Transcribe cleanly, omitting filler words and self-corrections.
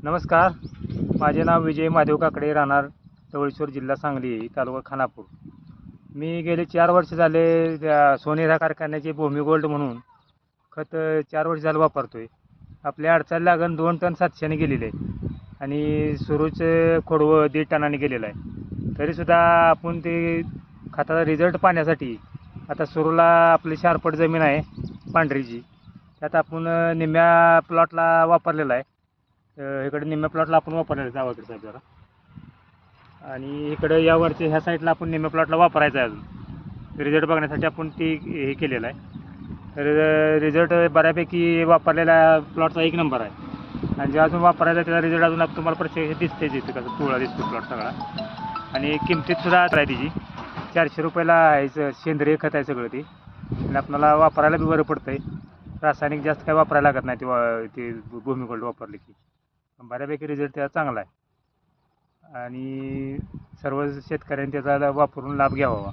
नमस्कार. माझे नाव विजय महादेव काकडे, राहणार तवळीश्वर, जिल्हा सांगली, तालुका खानापूर. मी गेले 4 वर्ष झाले त्या सोनेरा कारखान्याचे भूमी गोल्ड म्हणून खत 4 वर्ष झालं वापरतोय. आपल्या अडचण लागण 2 टन 700ने गेलेले आहे आणि सुरूचं खोडवं 1.5 टनाने गेलेलं आहे. तरीसुद्धा आपण ते खताचा रिझल्ट पाहण्यासाठी आता सुरूला आपली शारपट जमीन आहे पांढरीची, त्यात आपण निम्म्या प्लॉटला वापरलेला आहे. इकडे निम्म्या प्लॉटला आपण वापरलेलं आहे गावाकडे साहेब जरा, आणि इकडं यावरच्या ह्या साईडला आपण निम्म्या प्लॉटला वापरायचं आहे. अजून रिझल्ट बघण्यासाठी आपण ती हे केलेलं आहे. तर रिझल्ट बऱ्यापैकी वापरलेला प्लॉटचा 1 नंबर आहे. आणि जे अजून वापरायचा त्याचा रिझल्ट अजून तुम्हाला प्रत्यक्ष दिसतेच येते, कसं पिवळा दिसतो प्लॉट सगळा. आणि किमतीतसुद्धा आहे तिची 400 रुपयाला आहे. सेंद्रिय खत आहे सगळं ते, आणि आपल्याला वापरायला बी बरं पडतं आहे. रासायनिक जास्त काही वापरायला लागत नाही ते भूमी गोल्ड वापरले की बऱ्यापैकी रिझल्ट त्याचा चांगला आहे. आणि सर्व शेतकऱ्यांनी त्याचा वापरून लाभ घ्यावा.